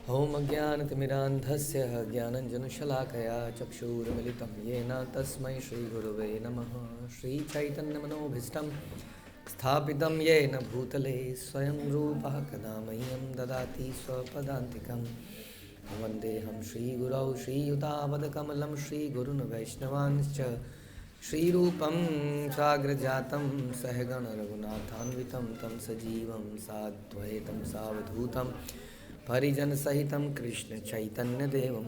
ॐ अज्ञानतिमिरान्धस्य ज्ञानञ्जनशलाकया चक्षुरुन्मिलितं येन तस्मै श्रीगुरुवे नमः। श्रीचैतन्यमनोभीष्टं स्थापितं येन भूतले स्वयं रूपः कदा मह्यं ददाति स्वपदान्तिकं। वन्देऽहं श्रीगुरौ श्रीयुतापदकमलं श्रीगुरून् वैष्णवांश्च श्रीरूपं साग्रजातं सहगण रघुनाथान्वितं तं सजीवं साद्वैतं सावधूतं परिजन सहितं कृष्ण चैतन्य देवं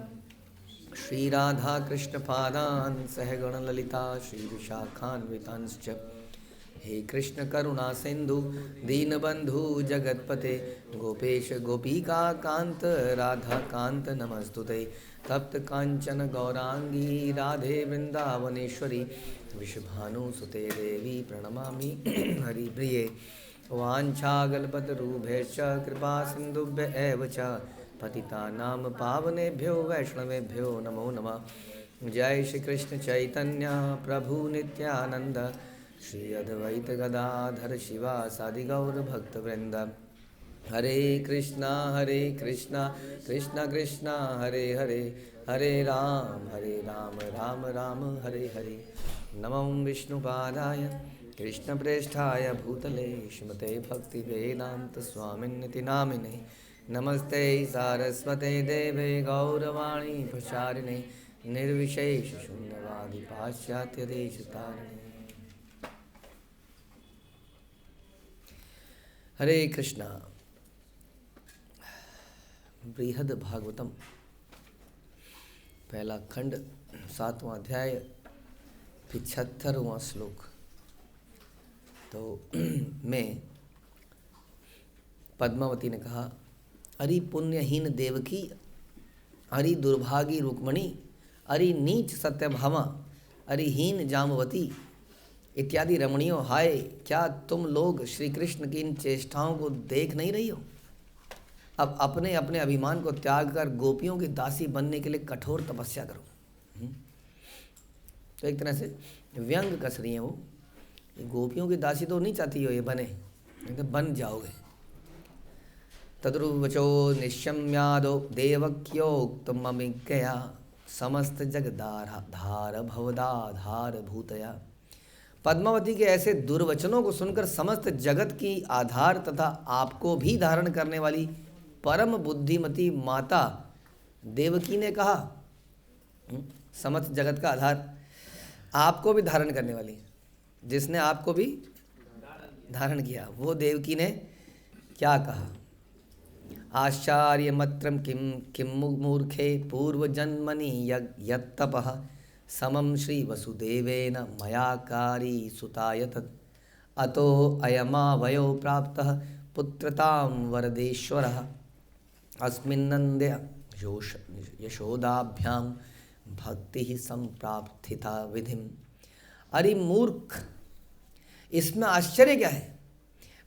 श्रीराधा कृष्ण पादान् सहगण ललिता श्री विशाखान्वितांश्च। हे कृष्ण करुणा सिंधु दीनबंधु जगतपते गोपेश गोपिका कांत राधा कांत नमस्तुते। तप्त कांचन गौरांगी राधे वृंदावनेश्वरी विषभानुसुते देवी प्रणमामि हरिप्रिये। वाञ्छाकल्पतरुभ्यश्च कृपा सिन्धुभ्य एव च पतितानां पावनेभ्यो वैष्णवेभ्यो नमो नमः। जय श्री कृष्ण चैतन्य प्रभु नित्यानंद श्री अद्वैत गदाधर शिवासादि गौर भक्तवृंद। हरे कृष्णा कृष्णा कृष्णा हरे हरे, हरे राम राम राम हरे हरे। नमो विष्णुपादाय कृष्णप्रेष्ठाय भूतले श्रीमते भक्तिवेदांत स्वामिन्निति नामिने। नमस्ते सारस्वते देवे गौरवाणी प्रचारिणे निर्विशेष शून्यवादी पाश्चात्य देशतारिणे। हरे कृष्णा। बृहद भागवतम पहला खंड 7वां अध्याय 75वां श्लोक। तो मैं पद्मावती ने कहा, अरे पुण्यहीन देवकी, अरे दुर्भागी रुक्मणी, अरे नीच सत्यभामा, अरे हीन जामवती इत्यादि रमणियों, हाय क्या तुम लोग श्री कृष्ण की इन चेष्टाओं को देख नहीं रही हो? अब अपने अपने अभिमान को त्याग कर गोपियों की दासी बनने के लिए कठोर तपस्या करो। तो एक तरह से व्यंग कस रही हैं वो। गोपियों की दासी तो नहीं चाहती हो ये बने, तो बन जाओगे। तद्रुवचो निशम्यादो देवक्योक्तमभिज्ञया समस्त जगदाधार भवदाधार भूतया। पद्मावती के ऐसे दुर्वचनों को सुनकर समस्त जगत की आधार तथा आपको भी धारण करने वाली परम बुद्धिमती माता देवकी ने कहा, समस्त जगत का आधार आपको भी धारण करने वाली, जिसने आपको भी धारण किया, वो देवकी ने क्या कहा? आश्चर्य मत्रम किम किम मूर्खे पूर्व जन्मनि यत्तपः समम श्री वसुदेवेन मयाकारी सुताय तत् अतो अयमावयो प्राप्तः पुत्रतां वरदेश्वरः अस्मिन्नन्दे यशोदाभ्यां भक्ति संप्राप्थिता विधिम। अरे मूर्ख, इसमें आश्चर्य क्या है?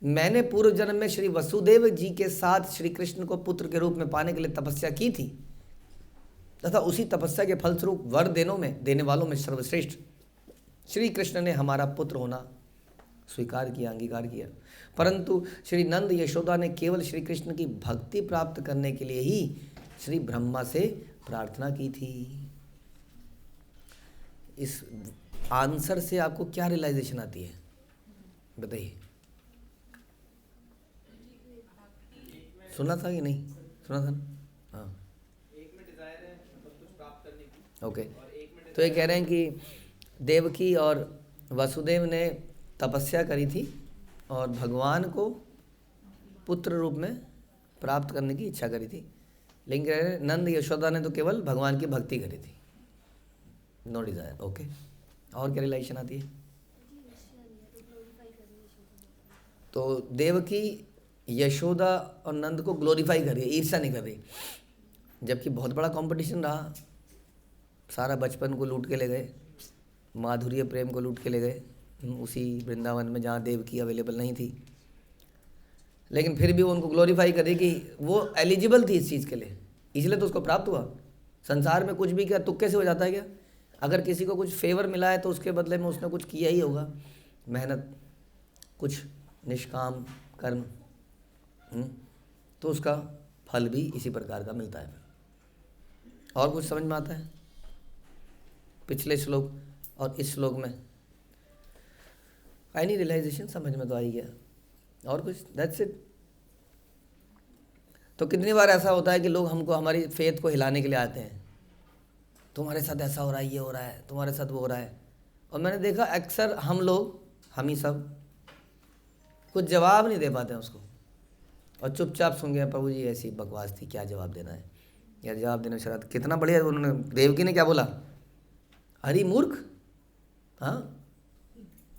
मैंने पूर्व जन्म में श्री वसुदेव जी के साथ श्री कृष्ण को पुत्र के रूप में पाने के लिए तपस्या की थी तथा उसी तपस्या के फलस्वरूप वर देने वालों में सर्वश्रेष्ठ श्री कृष्ण ने हमारा पुत्र होना स्वीकार किया, अंगीकार किया। परंतु श्री नंद यशोदा ने केवल श्री कृष्ण की भक्ति प्राप्त करने के लिए ही श्री ब्रह्मा से प्रार्थना की थी। इस आंसर से आपको क्या रियलाइजेशन आती है, बताइए? सुना था कि नहीं सुना था? हाँ, एक में डिजायर है मतलब कुछ प्राप्त करने की। ओके, तो ये कह रहे हैं कि देवकी और वसुदेव ने तपस्या करी थी और भगवान को पुत्र रूप में प्राप्त करने की इच्छा करी थी, लेकिन कह रहे हैं नंद यशोदा ने तो केवल भगवान की भक्ति करी थी, नो डिजायर। ओके, और क्या रिलेशन आती है? तो देवकी यशोदा और नंद को ग्लोरीफाई कर रही है, ईर्ष्या नहीं कर रही। जबकि बहुत बड़ा कंपटीशन रहा, सारा बचपन को लूट के ले गए, माधुर्य प्रेम को लूट के ले गए उसी वृंदावन में जहाँ देवकी अवेलेबल नहीं थी, लेकिन फिर भी वो उनको ग्लोरीफाई कर रही कि वो एलिजिबल थी इस चीज़ के लिए, इसलिए तो उसको प्राप्त हुआ। संसार में कुछ भी क्या तुक्के से हो जाता है क्या? अगर किसी को कुछ फेवर मिला है तो उसके बदले में उसने कुछ किया ही होगा, मेहनत, कुछ निष्काम कर्म, तो उसका फल भी इसी प्रकार का मिलता है। और कुछ समझ में आता है पिछले श्लोक और इस श्लोक में? आई नहीं रियलाइजेशन समझ में तो आई गया। और कुछ? That's it. तो कितनी बार ऐसा होता है कि लोग हमको हमारी फेथ को हिलाने के लिए आते हैं, तुम्हारे साथ ऐसा हो रहा है, ये हो रहा है, तुम्हारे साथ वो हो रहा है। और मैंने देखा अक्सर हम ही सब कुछ जवाब नहीं दे पाते हैं उसको, और चुपचाप सुन गए प्रभु जी ऐसी बकवास थी, क्या जवाब देना है यार, जवाब देना शरारत। कितना बढ़िया उन्होंने, देवकी ने क्या बोला, अरे मूर्ख। हाँ,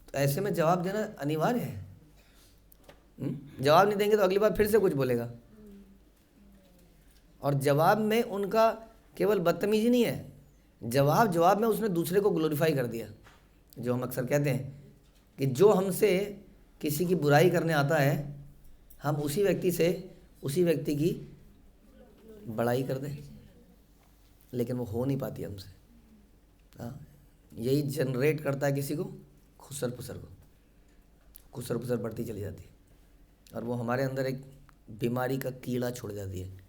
तो ऐसे में जवाब देना अनिवार्य है। जवाब नहीं देंगे तो अगली बार फिर से कुछ बोलेगा। और जवाब में उनका केवल बदतमीजी नहीं है, जवाब में उसने दूसरे को ग्लोरीफाई कर दिया। जो हम अक्सर कहते हैं कि जो हमसे किसी की बुराई करने आता है, हम उसी व्यक्ति की बड़ाई कर दें, लेकिन वो हो नहीं पाती हमसे। हाँ, यही जनरेट करता है किसी को खुसर पुसर बढ़ती चली जाती है, और वो हमारे अंदर एक बीमारी का कीड़ा छोड़ जाती है,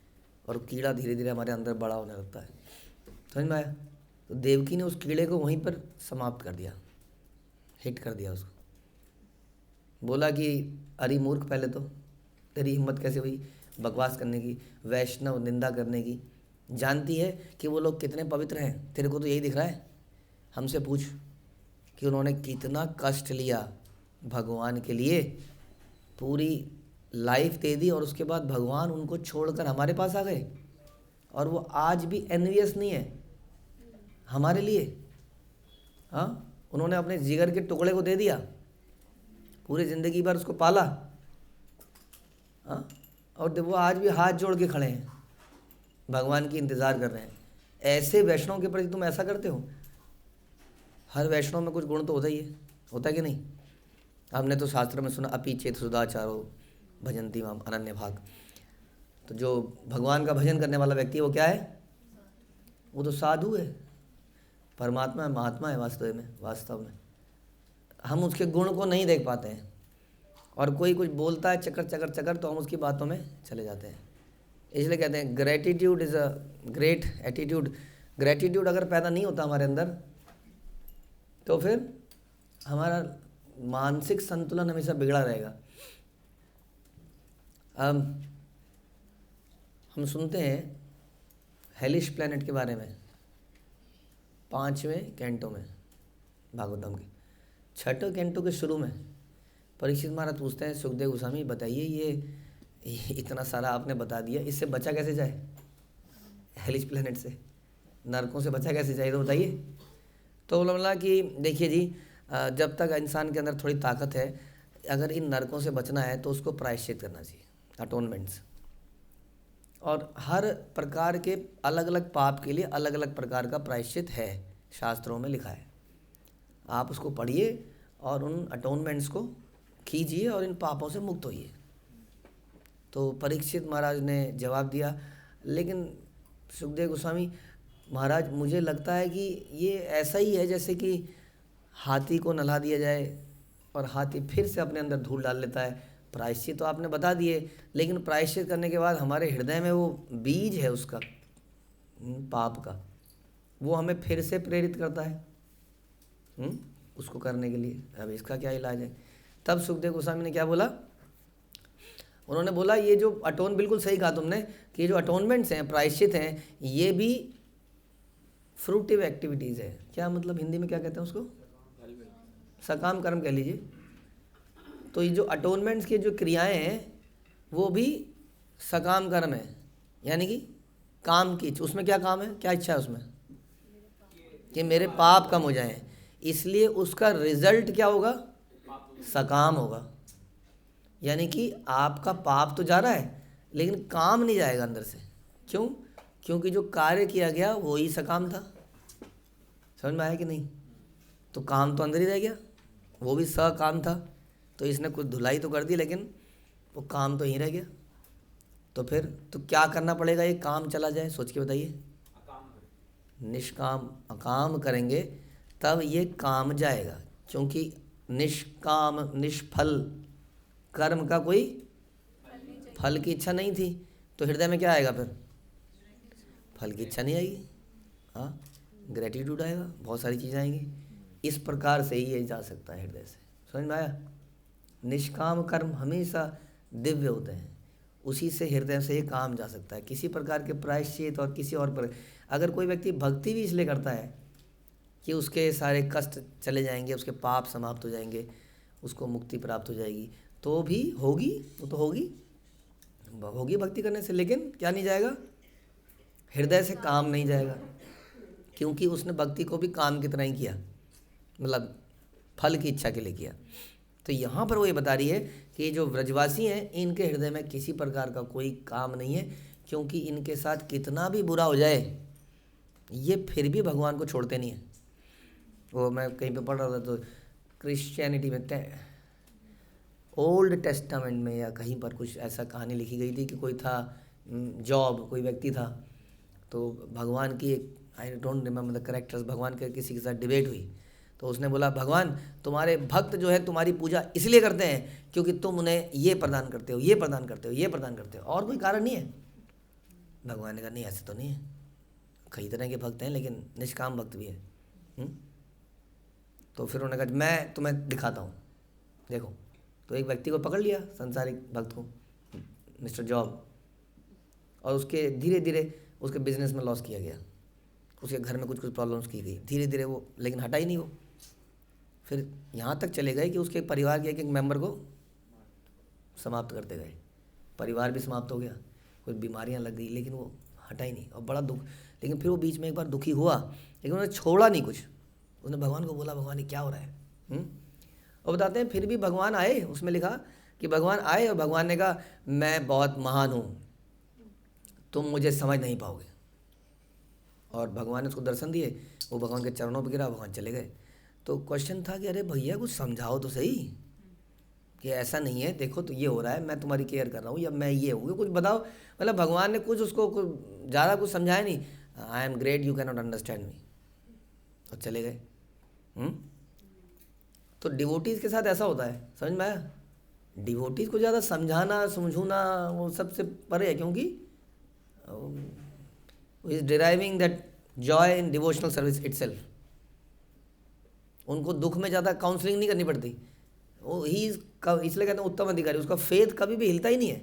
और कीड़ा धीरे धीरे हमारे अंदर बड़ा होने लगता है। समझ में आया? तो देवकी ने उस कीड़े को वहीं पर समाप्त कर दिया, हिट कर दिया उसको। बोला कि अरे मूर्ख, पहले तो तेरी हिम्मत कैसे हुई बकवास करने की, वैष्णव निंदा करने की। जानती है कि वो लोग कितने पवित्र हैं, तेरे को तो यही दिख रहा है। हमसे पूछ कि उन्होंने कितना कष्ट लिया भगवान के लिए, पूरी लाइफ दे दी, और उसके बाद भगवान उनको छोड़कर हमारे पास आ गए, और वो आज भी एनवियस नहीं है हमारे लिए। हाँ, उन्होंने अपने जिगर के टुकड़े को दे दिया, पूरी ज़िंदगी भर उसको पाला। हाँ, और वो आज भी हाथ जोड़ के खड़े हैं, भगवान की इंतज़ार कर रहे हैं। ऐसे वैष्णव के प्रति तुम ऐसा करते हो? हर वैष्णव में कुछ गुण तो होता ही है, होता है कि नहीं? हमने तो शास्त्र में सुना, अपि चेत सुदाचारो भजन्ति माम अनन्य भाग। तो जो भगवान का भजन करने वाला व्यक्ति है वो क्या है? वो तो साधु है, परमात्मा है, महात्मा है वास्तव में। हम उसके गुण को नहीं देख पाते हैं, और कोई कुछ बोलता है चकर तो हम उसकी बातों में चले जाते हैं। इसलिए कहते हैं gratitude is a great attitude. Gratitude अगर पैदा नहीं होता हमारे अंदर, तो फिर हमारा मानसिक संतुलन हमेशा बिगड़ा रहेगा। हम सुनते हैं हेलिश प्लैनेट के बारे में 5वें कैंटो में भागवतम के 6ठे कैंटो के शुरू में परीक्षित महाराज पूछते हैं सुखदेव गोस्वामी, बताइए ये इतना सारा आपने बता दिया, इससे बचा कैसे जाए? हेलिश प्लैनेट से, नरकों से बचा कैसे जाए, तो बताइए। तो बोला कि देखिए जी, जब तक इंसान के अंदर थोड़ी ताकत है, अगर इन नरकों से बचना है तो उसको प्रायश्चित करना चाहिए, अटोनमेंट्स। और हर प्रकार के अलग अलग पाप के लिए अलग अलग प्रकार का प्रायश्चित है, शास्त्रों में लिखा है। आप उसको पढ़िए और उन अटोनमेंट्स को कीजिए और इन पापों से मुक्त होइए। तो परीक्षित महाराज ने जवाब दिया, लेकिन सुखदेव गोस्वामी महाराज, मुझे लगता है कि ये ऐसा ही है जैसे कि हाथी को नहला दिया जाए और हाथी फिर से अपने अंदर धूल डाल लेता है। प्रायश्चित तो आपने बता दिए, लेकिन प्रायश्चित करने के बाद हमारे हृदय में वो बीज है उसका पाप का, वो हमें फिर से प्रेरित करता है उसको करने के लिए। अब इसका क्या इलाज है? तब सुखदेव गोस्वामी ने क्या बोला? उन्होंने बोला ये जो बिल्कुल सही कहा तुमने कि जो अटोनमेंट्स हैं, प्रायश्चित हैं, ये भी फ्रूटिव एक्टिविटीज़ है। क्या मतलब हिंदी में क्या कहते हैं उसको? सकाम कर्म कह लीजिए। तो ये जो अटोनमेंट्स की जो क्रियाएं हैं वो भी सकाम कर्म है, यानी कि काम की। उसमें क्या काम है, क्या इच्छा है उसमें? कि मेरे पाप कम हो जाएं, इसलिए उसका रिजल्ट क्या होगा? सकाम होगा। यानी कि आपका पाप तो जा रहा है लेकिन काम नहीं जाएगा अंदर से। क्यों? क्योंकि जो कार्य किया गया वो ही सकाम था। समझ में आया कि नहीं? तो काम तो अंदर ही रह गया, वो भी सकाम था। तो इसने कुछ धुलाई तो कर दी लेकिन वो काम तो यहीं रह गया। तो फिर तो क्या करना पड़ेगा ये काम चला जाए? सोच के बताइए। निष्काम अकाम करेंगे तब ये काम जाएगा, क्योंकि निष्काम निष्फल कर्म का कोई फल की इच्छा नहीं थी। तो हृदय में क्या आएगा फिर? फल की इच्छा नहीं आएगी, हाँ, ग्रेटिट्यूड आएगा, बहुत सारी चीज़ें आएंगी। इस प्रकार से ही ये जा सकता है हृदय से। समझ में आया? निष्काम कर्म हमेशा दिव्य होते हैं, उसी से हृदय से ये काम जा सकता है। किसी प्रकार के प्रायश्चित और किसी और पर, अगर कोई व्यक्ति भक्ति भी इसलिए करता है कि उसके सारे कष्ट चले जाएंगे, उसके पाप समाप्त हो जाएंगे, उसको मुक्ति प्राप्त हो जाएगी, तो भी होगी, वो तो होगी भक्ति करने से, लेकिन क्या नहीं जाएगा? हृदय से काम नहीं जाएगा, क्योंकि उसने भक्ति को भी काम की तरह ही किया, मतलब फल की इच्छा के लिए किया। तो यहाँ पर वो ये बता रही है कि जो व्रजवासी हैं, इनके हृदय में किसी प्रकार का कोई काम नहीं है, क्योंकि इनके साथ कितना भी बुरा हो जाए ये फिर भी भगवान को छोड़ते नहीं हैं। वो मैं कहीं पे पढ़ रहा था, तो क्रिश्चियनिटी में ओल्ड टेस्टामेंट में या कहीं पर कुछ ऐसा कहानी लिखी गई थी कि कोई था, कोई व्यक्ति था, तो भगवान की एक, I don't remember the characters, भगवान के किसी के साथ डिबेट हुई, तो उसने बोला, भगवान तुम्हारे भक्त जो है तुम्हारी पूजा इसलिए करते हैं क्योंकि तुम उन्हें ये प्रदान करते हो, ये प्रदान करते हो, ये प्रदान करते हो, और कोई कारण नहीं है। भगवान ने कहा, नहीं ऐसे तो नहीं है, कई तरह के भक्त हैं लेकिन निष्काम भक्त भी है। तो फिर उन्होंने कहा, मैं तुम्हें दिखाता हूँ, देखो। तो एक व्यक्ति को पकड़ लिया, संसारिक भक्त को, मिस्टर जॉब, और उसके धीरे धीरे उसके बिजनेस में लॉस किया गया, उसके घर में कुछ कुछ प्रॉब्लम्स की गई, धीरे धीरे वो, लेकिन हटा ही नहीं वो। फिर यहाँ तक चले गए कि उसके परिवार के एक एक मेंबर को समाप्त करते गए, परिवार भी समाप्त हो गया, कुछ बीमारियाँ लग गई, लेकिन वो हटा ही नहीं, और बड़ा दुख। लेकिन फिर वो बीच में एक बार दुखी हुआ, लेकिन उन्होंने छोड़ा नहीं कुछ। उसने भगवान को बोला, भगवान ये क्या हो रहा है? और बताते हैं फिर भी भगवान आए, उसमें लिखा कि भगवान आए और भगवान ने कहा, मैं बहुत महान हूँ, तुम मुझे समझ नहीं पाओगे। और भगवान ने उसको दर्शन दिए, वो भगवान के चरणों पर गिरा, भगवान चले गए। तो क्वेश्चन था कि अरे भैया कुछ समझाओ तो सही, कि ऐसा नहीं है, देखो तो ये हो रहा है, मैं तुम्हारी केयर कर रहा हूँ, या मैं ये हूँ, कुछ बताओ। मतलब भगवान ने कुछ उसको ज़्यादा कुछ समझाया नहीं, I am great, you can not understand me, और चले गए। तो डिवोटीज़ के साथ ऐसा होता है, समझ में आया? डिवोटीज़ को ज़्यादा समझाना समझूना वो सबसे परे है, क्योंकि is deriving that joy in devotional service itself. उनको दुख में ज़्यादा काउंसलिंग नहीं करनी पड़ती, वो ही इसलिए कहते हैं उत्तम अधिकारी, उसका फेथ कभी भी हिलता ही नहीं है।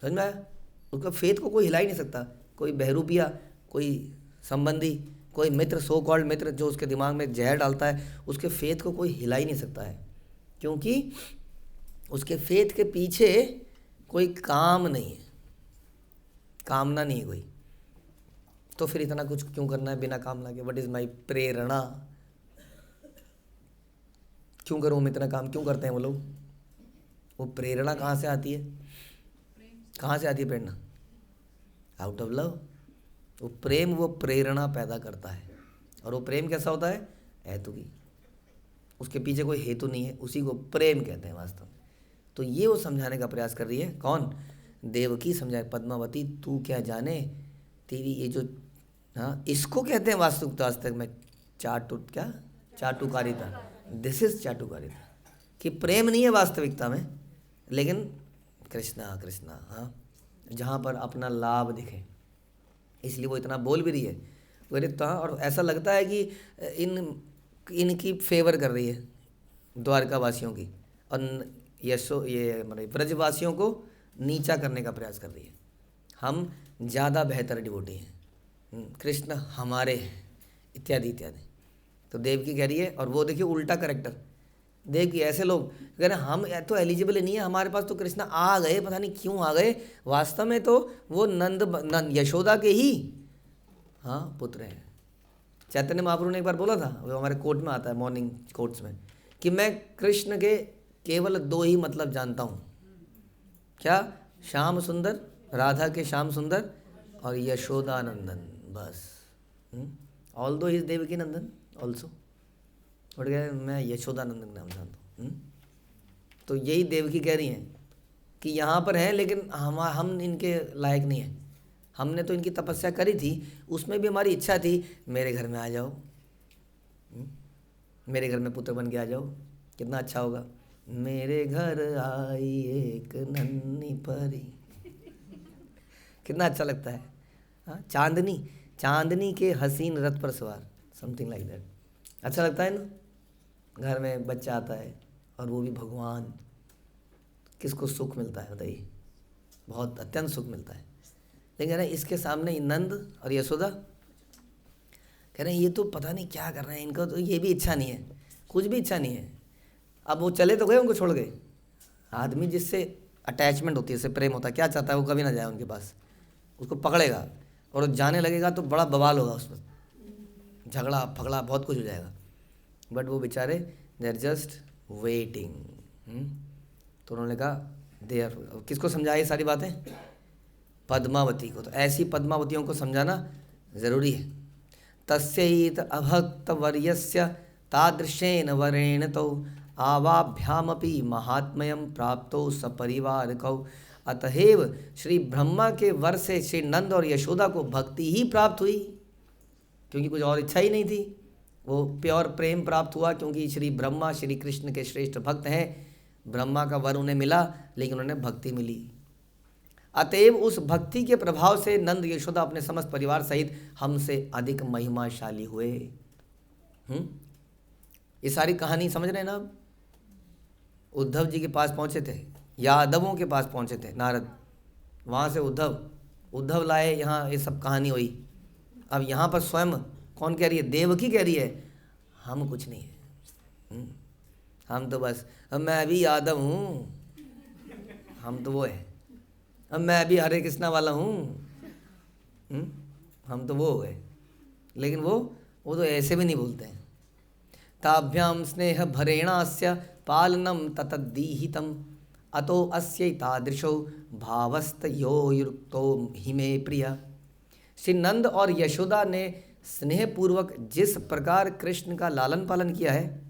समझ में आया? उसका फेथ को कोई हिला ही नहीं सकता। कोई बहरूपिया, कोई संबंधी, कोई मित्र, सो कॉल्ड मित्र जो उसके दिमाग में जहर डालता है, उसके फेथ को कोई हिला ही नहीं सकता है, क्योंकि उसके फेथ के पीछे कोई काम नहीं है, कामना नहीं है कोई। तो फिर इतना कुछ क्यों करना है बिना कामना के? व्हाट इज़ माई प्रेरणा? क्यों करूँ मैं इतना काम? क्यों करते हैं वो लोग? वो प्रेरणा कहाँ से आती है? कहाँ से आती है प्रेरणा? Out of love. वो प्रेम, वो प्रेरणा पैदा करता है। और वो प्रेम कैसा होता है? हेतुकी, उसके पीछे कोई हेतु नहीं है, उसी को प्रेम कहते हैं वास्तव में। तो ये वो समझाने का प्रयास कर रही है। कौन? देवकी समझाए, पद्मावती तू क्या जाने, तेरी ये जो, हाँ, इसको कहते हैं वास्तविक में चाटुकारिता। दिस इज चाटुकारिता, कि प्रेम नहीं है वास्तविकता में, लेकिन कृष्णा कृष्णा, हाँ, जहाँ पर अपना लाभ दिखे, इसलिए वो इतना बोल भी रही है। बोले तो हाँ, और ऐसा लगता है कि इनकी फेवर कर रही है द्वारका वासियों की, और ये मतलब ब्रजवासियों को नीचा करने का प्रयास कर रही है। हम ज़्यादा बेहतर डिवोटी हैं, कृष्ण हमारे हैं, इत्यादि इत्यादि। तो देवकी कह रही है, और वो देखिए उल्टा करेक्टर, देवकी ऐसे लोग कह रहे हैं हम तो एलिजिबल नहीं है, हमारे पास तो कृष्ण आ गए, पता नहीं क्यों आ गए, वास्तव में तो वो नंद यशोदा के ही, हाँ, पुत्र हैं। चैतन्य महाप्रभु ने एक बार बोला था, वो हमारे कोर्ट में आता है, मॉर्निंग कोर्ट्स में, कि मैं कृष्ण के केवल 2 ही मतलब जानता हूँ। क्या? श्याम सुंदर, राधा के श्याम सुंदर, और यशोदानंदन, बस। Although he is Devaki Nandan also, but गया मैं यशोदानंदन नाम जानता हूँ। तो यही देवकी कह रही हैं कि यहाँ पर हैं, लेकिन हम इनके लायक नहीं हैं। हमने तो इनकी तपस्या करी थी, उसमें भी हमारी इच्छा थी, मेरे घर में आ जाओ, मेरे घर में पुत्र बन के आ जाओ, कितना अच्छा होगा। मेरे घर आई एक नन्ही परी, कितना अच्छा लगता है। हाँ, चांदनी, चांदनी के हसीन रथ पर सवार, समथिंग लाइक दैट। अच्छा लगता है ना। घर में बच्चा आता है और वो भी भगवान, किसको सुख मिलता है बताइए? बहुत अत्यंत सुख मिलता है। लेकिन इसके सामने नंद और यशोदा कह रहे हैं ये तो पता नहीं क्या कर रहे हैं, इनको तो ये भी इच्छा नहीं है, कुछ भी इच्छा नहीं है। अब वो चले तो गए, उनको छोड़ गए। आदमी जिससे अटैचमेंट होती है, इससे प्रेम होता है, क्या चाहता है वो कभी ना जाए उनके पास, उसको पकड़ेगा और वो जाने लगेगा तो बड़ा बवाल होगा उसमें, झगड़ा फगड़ा बहुत कुछ हो जाएगा। बट वो बेचारे दे आर जस्ट वेटिंग। तो उन्होंने कहा दे आर, किसको समझाए ये सारी बातें? पद्मावती को। तो ऐसी पद्मावतियों को समझाना ज़रूरी है। तस्यैत अभक्त वर्यस्य तादृशेन वरेण तौ आवाभ्यामपि महात्म्यं प्राप्तो सपरिवार कौ। अतएव श्री ब्रह्मा के वर से श्री नंद और यशोदा को भक्ति ही प्राप्त हुई, क्योंकि कुछ और इच्छा ही नहीं थी। वो प्योर प्रेम प्राप्त हुआ क्योंकि श्री ब्रह्मा श्री कृष्ण के श्रेष्ठ भक्त हैं। ब्रह्मा का वर उन्हें मिला लेकिन उन्हें भक्ति मिली। अतएव उस भक्ति के प्रभाव से नंद यशोदा अपने समस्त परिवार सहित हमसे अधिक महिमाशाली हुए। ये सारी कहानी समझ रहे हैं ना? उद्धव जी के पास पहुंचे थे, यादवों के पास पहुंचे थे नारद, वहाँ से उद्धव लाए, यहाँ ये सब कहानी हुई। अब यहाँ पर स्वयं कौन कह रही है? देवकी कह रही है हम कुछ नहीं है, हम तो बस, अब मैं भी यादव हूँ, हम तो वो है, अब मैं भी हरे कृष्णा वाला हूँ, हम तो वो हो गए। लेकिन वो तो ऐसे भी नहीं बोलते हैं। ताभ्याम स्नेह भरेणास्य पालनम ततदीहितम अतो अस्यै तादृशो भावस्तयोयुक्तो हिमे प्रिया। श्री नंद और यशोदा ने स्नेहपूर्वक जिस प्रकार कृष्ण का लालन पालन किया है,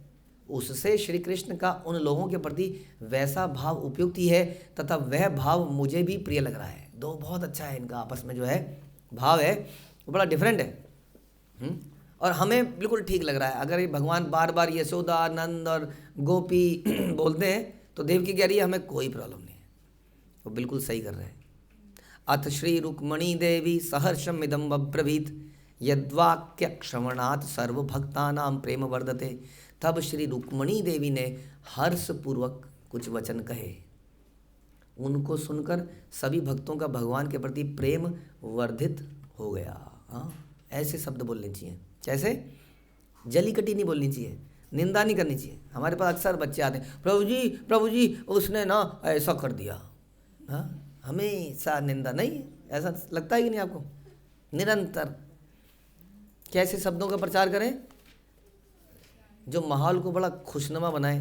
उससे श्री कृष्ण का उन लोगों के प्रति वैसा भाव उपयुक्त ही है तथा वह भाव मुझे भी प्रिय लग रहा है। दो बहुत अच्छा है इनका आपस में जो है भाव है वो बड़ा डिफरेंट है। और हमें बिल्कुल ठीक लग रहा है। अगर ये भगवान बार बार यशोदा नंद और गोपी बोलते हैं तो देवकी कह रही है हमें कोई प्रॉब्लम नहीं है, वो बिल्कुल सही कर रहे हैं। अथ श्री रुक्मणी देवी सहर्षम इदम अब्रवीत यद्वाक्य क्षमणात् सर्वभक्तानां प्रेम वर्धते। तब श्री रुक्मणी देवी ने हर्षपूर्वक कुछ वचन कहे। उनको सुनकर सभी भक्तों का भगवान के प्रति प्रेम वर्धित हो गया। हाँ, ऐसे शब्द बोलने चाहिए। जैसे जली कटी नहीं बोलनी चाहिए, निंदा नहीं करनी चाहिए। हमारे पास अक्सर बच्चे आते हैं, प्रभु जी उसने ना ऐसा कर दिया। हाँ, हमेशा निंदा नहीं, ऐसा लगता है कि नहीं आपको? निरंतर कैसे शब्दों का प्रचार करें जो माहौल को बड़ा खुशनुमा बनाए,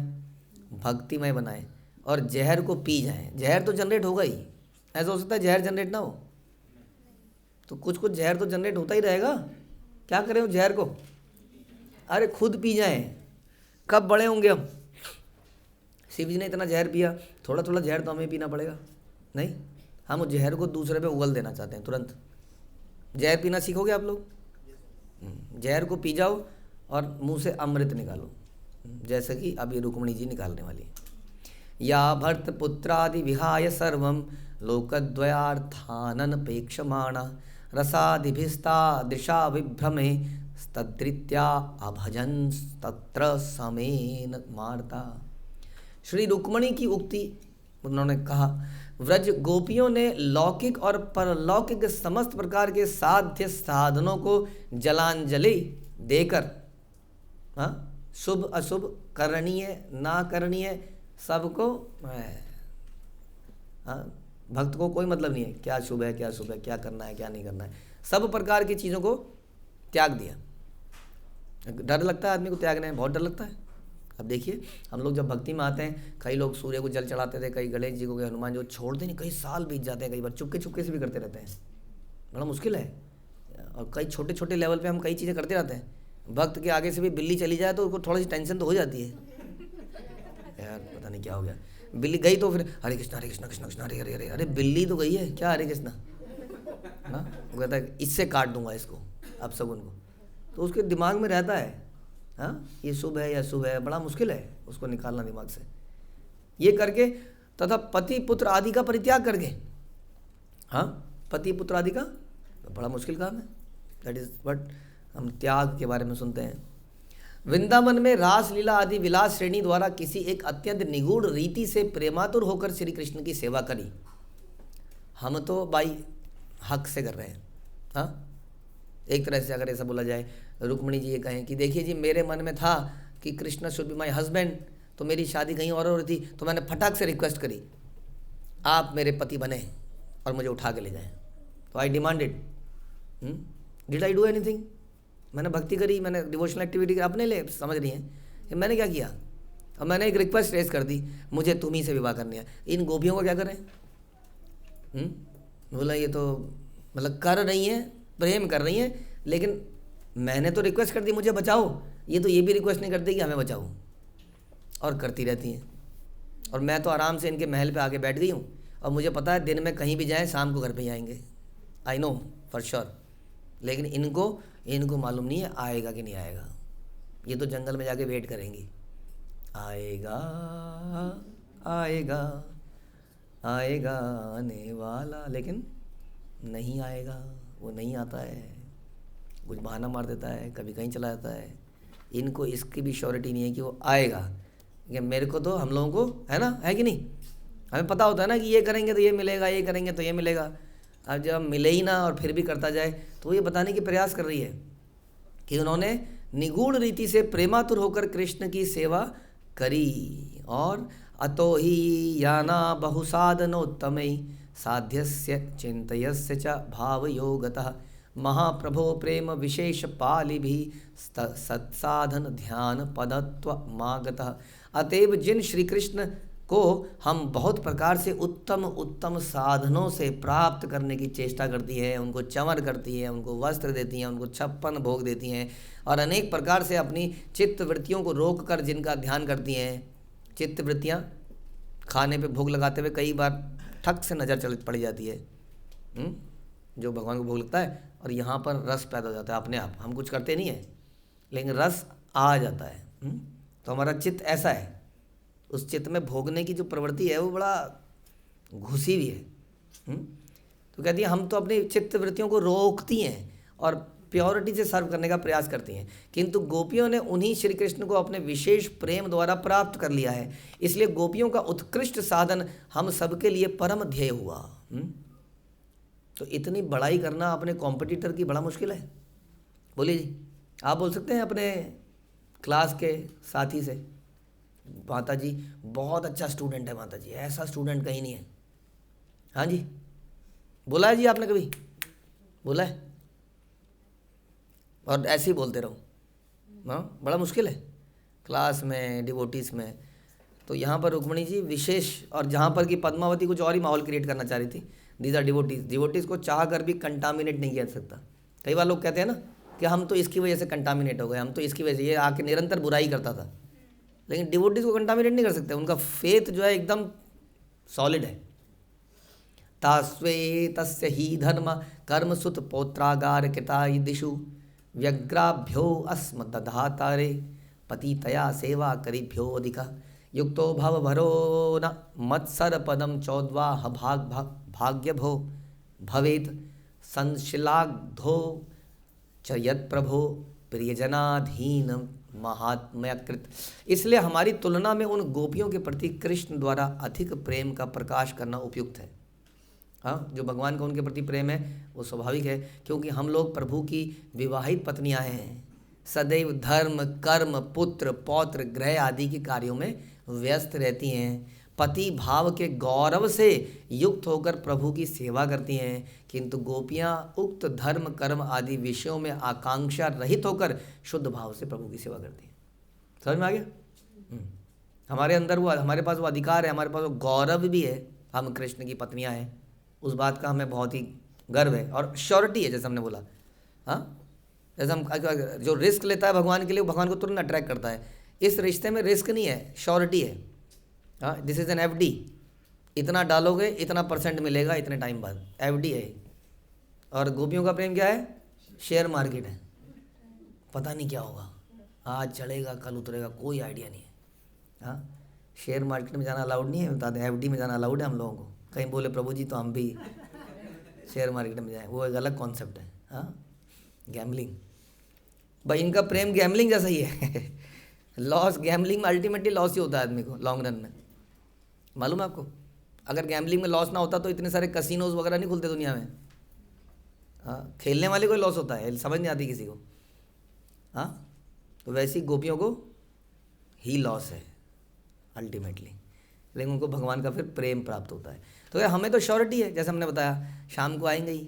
भक्तिमय बनाए और जहर को पी जाए। जहर तो जनरेट होगा ही, ऐसा हो सकता है जहर जनरेट ना हो? तो कुछ कुछ जहर तो जनरेट होता ही रहेगा। क्या करें उस जहर को? अरे खुद पी जाएं। कब बड़े होंगे हम? शिव जी ने इतना जहर पिया, थोड़ा थोड़ा जहर तो हमें पीना पड़ेगा। नहीं, हम उस जहर को दूसरे पे उगल देना चाहते हैं। तुरंत जहर पीना सीखोगे आप लोग? जहर को पी जाओ और मुंह से अमृत निकालो, जैसे कि अभी रुक्मिणी जी निकालने वाली है। या भर्त पुत्रादि विहाय सर्वं लोकद्वयार्थानपेक्षमाणा रसादिभिस्ता दिशा विभ्रमे तद्रीत्या अभजन तत्र समेन मार्ता। श्री रुक्मिणी की उक्ति उन्होंने कहा, व्रज गोपियों ने लौकिक और परलौकिक समस्त प्रकार के साध्य साधनों को जलांजलि देकर, हाँ, शुभ अशुभ करणीय ना करणीय सबको, हाँ, भक्त को कोई मतलब नहीं है क्या शुभ है क्या शुभ है, क्या करना है क्या नहीं करना है, सब प्रकार की चीज़ों को त्याग दिया। डर लगता है आदमी को त्यागने में, बहुत डर लगता है। अब देखिए हम लोग जब भक्ति में आते हैं, कई लोग सूर्य को जल चढ़ाते थे, कई गणेश जी को, कई हनुमान जी को, छोड़ते नहीं, कई साल बीत जाते हैं, कई बार चुपके चुपके से भी करते रहते हैं, बड़ा मुश्किल है। और कई छोटे छोटे लेवल पे हम कई चीज़ें करते रहते हैं। भक्त के आगे से भी बिल्ली चली जाए तो उसको थोड़ी सी टेंशन तो हो जाती है, यार पता नहीं क्या हो गया, बिल्ली गई तो फिर हरे कृष्णा कृष्ण कृष्ण हरे हरे हरे, अरे बिल्ली तो गई है, क्या हरे कृष्णा ना। वो कहता है इससे काट दूंगा इसको, अब सब उनको, तो उसके दिमाग में रहता है हाँ ये शुभ है या शुभ है, बड़ा मुश्किल है उसको निकालना दिमाग से। ये करके तथा पति पुत्र आदि का परित्याग करके, हाँ पति पुत्र आदि का, तो बड़ा मुश्किल काम है। दैट इज व्हाट हम त्याग के बारे में सुनते हैं। वृंदावन में रास लीला आदि विलास श्रेणी द्वारा किसी एक अत्यंत निगूढ़ रीति से प्रेमातुर होकर श्री कृष्ण की सेवा करी। हम तो भाई हक से कर रहे हैं। हाँ, एक तरह से अगर ऐसा बोला जाए, रुक्मिणी जी ये कहें कि देखिए जी, मेरे मन में था कि Krishna should be my husband, तो मेरी शादी कहीं और हो रही थी, तो मैंने फटाक से रिक्वेस्ट करी आप मेरे पति बने और मुझे उठा के ले जाएं। तो I demanded, did I do anything? मैंने भक्ति करी, मैंने डिवोशनल एक्टिविटी करी अपने लिए, समझ रही हैं कि मैंने क्या किया? और मैंने एक रिक्वेस्ट रेज कर दी, मुझे तुम ही से विवाह करनी है। इन गोपियों को क्या करें? बोला ये तो मतलब कर रही हैं, प्रेम कर रही हैं, लेकिन मैंने तो रिक्वेस्ट कर दी मुझे बचाओ, ये तो ये भी रिक्वेस्ट नहीं करती कि हमें बचाओ, और करती रहती हैं। और मैं तो आराम से इनके महल पे आके बैठ गई हूँ, और मुझे पता है दिन में कहीं भी जाएं शाम को घर पे ही आएंगे, आई नो फॉर श्योर। लेकिन इनको मालूम नहीं है आएगा कि नहीं आएगा। ये तो जंगल में जाके वेट करेंगी, आएगा आएगा आएगा आने वाला, लेकिन नहीं आएगा, वो नहीं आता है, कुछ बहाना मार देता है, कभी कहीं चला जाता है। इनको इसकी भी श्योरिटी नहीं है कि वो आएगा। कि मेरे को तो, हम लोगों को है ना, है कि नहीं, हमें पता होता है ना कि ये करेंगे तो ये मिलेगा, ये करेंगे तो ये मिलेगा। अब जब मिले ही ना और फिर भी करता जाए, तो ये बताने की प्रयास कर रही है कि उन्होंने निगूढ़ रीति से प्रेमातुर होकर कृष्ण की सेवा करी। और अतो ही याना बहुसाधनोत्तमै साध्यस्य चिंतयस्य च भावयोगतः महाप्रभो प्रेम विशेष पालिभिः सत्साधन ध्यान पदत्व मागतः। अतएव जिन श्री कृष्ण को हम बहुत प्रकार से उत्तम उत्तम साधनों से प्राप्त करने की चेष्टा करती है, उनको चंवर करती है, उनको वस्त्र देती हैं, उनको 56 भोग देती हैं, और अनेक प्रकार से अपनी चित्त वृत्तियों को रोक कर जिनका ध्यान करती हैं। चित्त वृत्तियाँ खाने पे भोग लगाते हुए कई बार ठक से नज़र पड़ जाती है, जो भगवान को भोग लगता है, और यहाँ पर रस पैदा हो जाता है अपने आप। हम कुछ करते नहीं हैं, लेकिन रस आ जाता है। तो हमारा चित्त ऐसा है, उस चित्त में भोगने की जो प्रवृत्ति है वो बड़ा घुसी हुई है। तो कहती है हम तो अपनी चित्त वृत्तियों को रोकती हैं और प्योरिटी से सर्व करने का प्रयास करती हैं, किंतु गोपियों ने उन्हीं श्री कृष्ण को अपने विशेष प्रेम द्वारा प्राप्त कर लिया है। इसलिए गोपियों का उत्कृष्ट साधन हम सबके लिए परम ध्येय हुआ। तो इतनी बड़ाई करना अपने कॉम्पिटिटर की बड़ा मुश्किल है। बोलिए जी, आप बोल सकते हैं अपने क्लास के साथी से, माता जी बहुत अच्छा स्टूडेंट है, माता जी ऐसा स्टूडेंट कहीं नहीं है। हाँ जी, बोला है जी आपने कभी? बोला है? और ऐसे ही बोलते रहो। हाँ, बड़ा मुश्किल है क्लास में, डिवोटीज में। तो यहाँ पर रुक्मिणी जी विशेष, और जहाँ पर कि पद्मावती कुछ और ही माहौल क्रिएट करना चाह रही थी। दीज आर डिवोटीज को चाह कर भी कंटामिनेट नहीं किया सकता। कई बार लोग कहते हैं ना कि हम तो इसकी वजह से कंटामिनेट हो गए, हम तो इसकी वजह से, ये आके निरंतर बुराई करता था। लेकिन डिवोटीज को कंटामिनेट नहीं कर सकते, उनका फेथ जो है एकदम सॉलिड है। तास्वे तस्य ही धर्म कर्म सुत पौत्रागार कृता दिशु व्यग्राभ्यो अस्म दधातारे पतितया सेवा करिभ्यो अधिका युक्तो भव भरो न मत्सर पदम चौद्वाह भाग्य भो भवेत संशिलाग्धो च यत् प्रभो प्रियजनाधीन महात्म्यकृत। इसलिए हमारी तुलना में उन गोपियों के प्रति कृष्ण द्वारा अधिक प्रेम का प्रकाश करना उपयुक्त है। हाँ, जो भगवान का उनके प्रति प्रेम है वो स्वाभाविक है, क्योंकि हम लोग प्रभु की विवाहित पत्नियां हैं, सदैव धर्म कर्म पुत्र पौत्र गृह आदि के कार्यों में व्यस्त रहती हैं, पति भाव के गौरव से युक्त होकर प्रभु की सेवा करती हैं। किंतु गोपियां उक्त धर्म कर्म आदि विषयों में आकांक्षा रहित होकर शुद्ध भाव से प्रभु की सेवा करती हैं। समझ में आ गया? हमारे अंदर वो, हमारे पास वो अधिकार है, हमारे पास वो गौरव भी है, हम कृष्ण की पत्नियां हैं। उस बात का हमें बहुत ही गर्व है और श्योरिटी है, जैसे हमने बोला। हाँ, जैसे हम जो रिस्क लेता है भगवान के लिए, वो भगवान को तुरंत अट्रैक्ट करता है। इस रिश्ते में रिस्क नहीं है, श्योरिटी है। हाँ, दिस इज़ एन FD, इतना डालोगे इतना % मिलेगा इतने टाइम बाद, FD है। और गोपियों का प्रेम क्या है? शेयर मार्केट है, पता नहीं क्या होगा, आज चढ़ेगा कल उतरेगा, कोई आइडिया नहीं है। हाँ, शेयर मार्केट में जाना अलाउड नहीं है, बता दें। FD में जाना अलाउड है हम लोगों को। कहीं बोले प्रभु जी तो हम भी शेयर मार्केट में जाएं, वो एक अलग कॉन्सेप्ट है। हाँ, गैम्बलिंग भाई, इनका प्रेम गैम्बलिंग जैसा ही है। लॉस, गैम्बलिंग में अल्टीमेटली लॉस ही होता है आदमी को लॉन्ग रन में। मालूम है आपको, अगर गैम्बलिंग में लॉस ना होता तो इतने सारे कसिनोज वगैरह नहीं खुलते दुनिया में। हाँ, खेलने वाले को ही लॉस होता है, समझ नहीं आती किसी को। हाँ, तो वैसी गोपियों को ही लॉस है अल्टीमेटली, लेकिन उनको भगवान का फिर प्रेम प्राप्त होता है। तो यार हमें तो श्योरिटी है, जैसे हमने बताया शाम को आएंगे ही।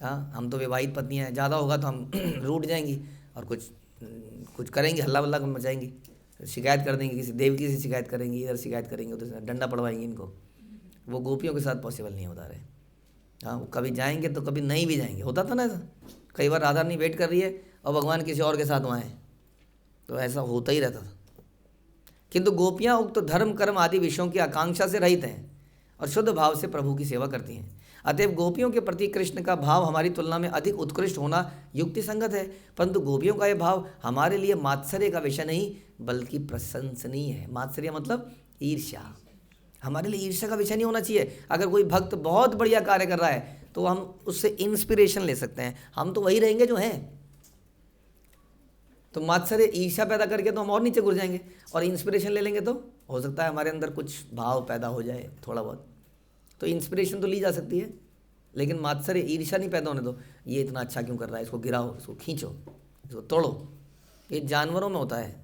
हाँ, हम तो विवाहित पत्नी हैं, ज़्यादा होगा तो हम रूठ जाएंगी और कुछ करेंगे, हल्ला वल्ला मचाएंगी, शिकायत कर देंगे, किसी देवकी से शिकायत करेंगी, इधर शिकायत करेंगे, उधर डंडा पड़वाएंगे इनको। वो गोपियों के साथ पॉसिबल नहीं होता रहे। हाँ, वो कभी जाएंगे तो कभी नहीं भी जाएंगे। होता था ना ऐसा, कई बार राधा रानी वेट कर रही है और भगवान किसी और के साथ वहाँ है, तो ऐसा होता ही रहता था। किंतु गोपियाँ उक्त धर्म कर्म आदि विषयों की आकांक्षा से रहित हैं और शुद्ध भाव से प्रभु की सेवा करती हैं। अतएव गोपियों के प्रति कृष्ण का भाव हमारी तुलना में अधिक उत्कृष्ट होना युक्ति संगत है, परंतु गोपियों का यह भाव हमारे लिए मात्सर्य का विषय नहीं बल्कि प्रशंसनीय है। मात्सर्य मतलब ईर्ष्या, हमारे लिए ईर्ष्या का विषय नहीं होना चाहिए। अगर कोई भक्त बहुत बढ़िया कार्य कर रहा है तो हम उससे इंस्पिरेशन ले सकते हैं, हम तो वही रहेंगे जो हैं। तो मात्सर्य ईर्ष्या पैदा करके तो हम और नीचे गिर जाएंगे, और इंस्पिरेशन ले लेंगे तो हो सकता है हमारे अंदर कुछ भाव पैदा हो जाए थोड़ा बहुत, तो इंस्पिरेशन तो ली जा सकती है। लेकिन मात्सर्य ईर्ष्या नहीं पैदा होने दो, ये इतना अच्छा क्यों कर रहा है, इसको गिराओ, इसको खींचो, इसको तोड़ो। ये जानवरों में होता है,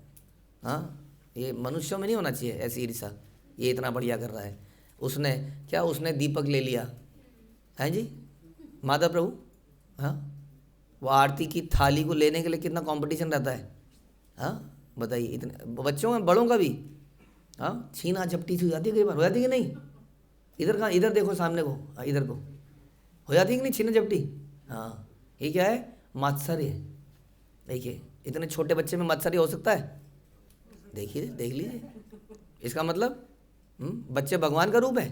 हाँ, ये मनुष्यों में नहीं होना चाहिए ऐसी ईर्ष्या। ये इतना बढ़िया कर रहा है, उसने दीपक ले लिया है जी, माधव प्रभु। हाँ, वो आरती की थाली को लेने के लिए कितना कंपटीशन रहता है। हाँ बताइए, इतने बच्चों में बड़ों का भी। हाँ, छीना झपटी सी हो जाती है कई बार, हो जाती है कि नहीं? इधर कहाँ, इधर देखो सामने को, हाँ, इधर को हो जाती है कि नहीं छीना झपटी? हाँ, ये क्या है? मात्सर्य। देखिए इतने छोटे बच्चे में मात्सर्य हो सकता है? देखिए, देख लीजिए, इसका मतलब बच्चे भगवान का रूप है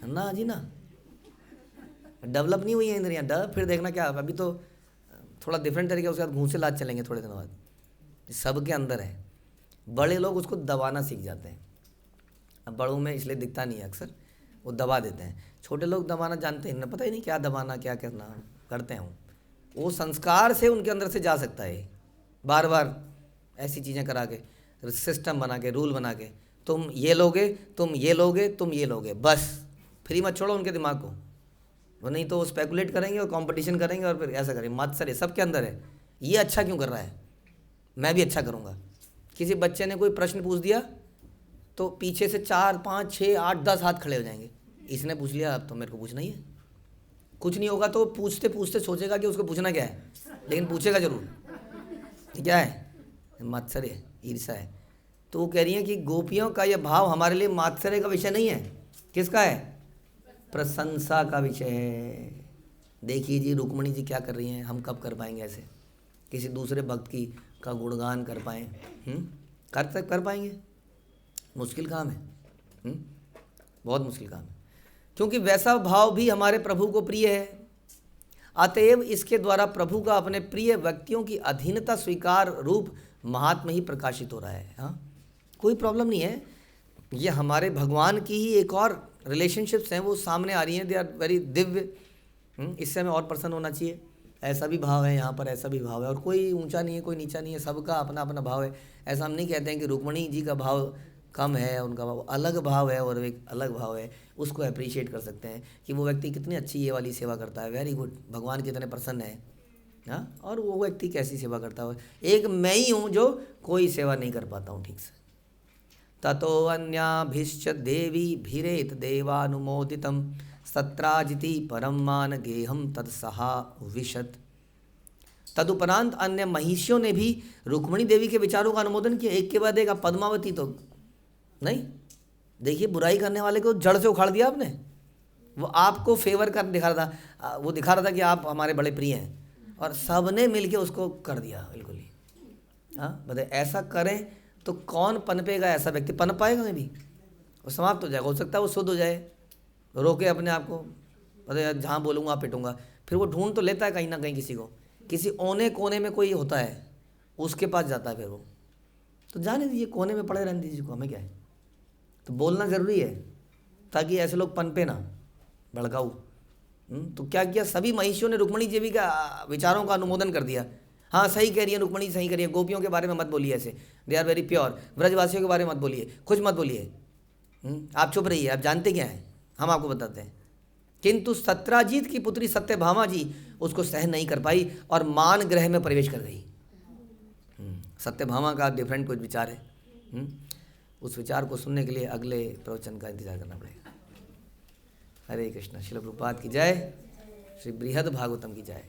ना जी ना। डेवलप नहीं हुई है इंद्रियाँ, डेवलप फिर देखना क्या, अभी तो थोड़ा डिफरेंट तरीके उसके बाद घूंसे लाद चलेंगे थोड़े दिनों बाद। सबके अंदर है, बड़े लोग उसको दबाना सीख जाते हैं। अब बड़ों में इसलिए दिखता नहीं है, अक्सर वो दबा देते हैं। छोटे लोग दबाना जानते हैं, पता ही नहीं क्या दबाना क्या करना करते हैं। वो संस्कार से उनके अंदर से जा सकता है, बार बार ऐसी चीज़ें करा के, सिस्टम बना के, रूल बना के, तुम ये लोगे, तुम ये लोगे, तुम ये लोगे, बस फ्री मत छोड़ो उनके दिमाग को। वो नहीं तो वो स्पेकुलेट करेंगे और कंपटीशन करेंगे और फिर ऐसा करेंगे। मात्सर्य सबके अंदर है, ये अच्छा क्यों कर रहा है, मैं भी अच्छा करूँगा। किसी बच्चे ने कोई प्रश्न पूछ दिया तो पीछे से 4 5 6 8 10 हाथ खड़े हो जाएंगे, इसने पूछ लिया अब तो मेरे को पूछना ही है। कुछ नहीं होगा तो पूछते पूछते सोचेगा कि उसको पूछना क्या है, लेकिन पूछेगा जरूर। क्या है? मात्सर्य, ईर्ष्या है। तो वो कह रही है कि गोपियों का यह भाव हमारे लिए मात्सर्य का विषय नहीं है। किसका है? प्रशंसा का विषय है। देखिए जी रुक्मणी जी क्या कर रही हैं, हम कब कर पाएंगे ऐसे, किसी दूसरे भक्त की का गुणगान कर पाएँ? कर पाएंगे? मुश्किल काम है, बहुत मुश्किल काम है, क्योंकि वैसा भाव भी हमारे प्रभु को प्रिय है। अतएव इसके द्वारा प्रभु का अपने प्रिय व्यक्तियों की अधीनता स्वीकार रूप महात्मा ही प्रकाशित हो रहा है। हाँ, कोई प्रॉब्लम नहीं है, ये हमारे भगवान की ही एक और रिलेशनशिप्स हैं, वो सामने आ रही हैं, दे आर वेरी दिव्य। इससे हमें और प्रसन्न होना चाहिए। ऐसा भी भाव है यहाँ पर, ऐसा भी भाव है, और कोई ऊंचा नहीं है, कोई नीचा नहीं है, सबका अपना अपना भाव है। ऐसा हम नहीं कहते हैं कि रुक्मणी जी का भाव कम है, उनका भाव अलग भाव है और एक अलग भाव है, उसको अप्रिशिएट कर सकते हैं कि वो व्यक्ति कितनी अच्छी ये वाली सेवा करता है, वेरी गुड, भगवान कितने प्रसन्न है। हाँ, और वो व्यक्ति कैसी सेवा करता है। एक मैं ही हूँ जो कोई सेवा नहीं कर पाता हूँ ठीक से। ततो अन्याभिश्च देवी भीरेत देवानुमोदितम सत्राजिति परम मान गेहम तत्सहा विशत। तदुपरांत अन्य महिषियों ने भी रुक्मणी देवी के विचारों का अनुमोदन किया, एक के बाद एक। पद्मावती तो नहीं, देखिए बुराई करने वाले को जड़ से उखाड़ दिया आपने। वो आपको फेवर कर दिखा रहा था, वो दिखा रहा था कि आप हमारे बड़े प्रिय हैं, और सबने मिलके उसको कर दिया बिल्कुल ही। हाँ बताइए, ऐसा करें तो कौन पनपेगा? ऐसा व्यक्ति पनप पाएगा कभी? वो समाप्त हो जाएगा। हो सकता है वो शुद्ध हो जाए, रोके अपने आप को, पता जहाँ बोलूँगा पिटूंगा, फिर वो ढूंढ तो लेता है कहीं ना कहीं किसी को, किसी औने कोने में कोई होता है उसके पास जाता है, फिर वो तो जाने दीजिए, कोने में पड़े रहने दीजिए को, हमें क्या है। तो बोलना ज़रूरी है ताकि ऐसे लोग पनपे ना, भड़काऊ। तो क्या किया, सभी महिषियों ने रुक्मिणी देवी का विचारों का अनुमोदन कर दिया। हाँ सही कह रही है रुक्मिणी, सही कह रही है, गोपियों के बारे में मत बोलिए ऐसे, दे आर वेरी प्योर, ब्रजवासियों के बारे में मत बोलिए, कुछ मत बोलिए, आप चुप रहिए, आप जानते क्या है, हम आपको बताते हैं। किंतु सत्राजीत की पुत्री सत्यभामा जी उसको सहन नहीं कर पाई और मान ग्रह में प्रवेश कर गई। सत्यभामा का डिफरेंट कुछ विचार है। उस विचार को सुनने के लिए अगले प्रवचन का इंतजार करना पड़ेगा। हरे कृष्ण। श्रील प्रभुपाद की जय, श्री बृहद भागवतम की जय।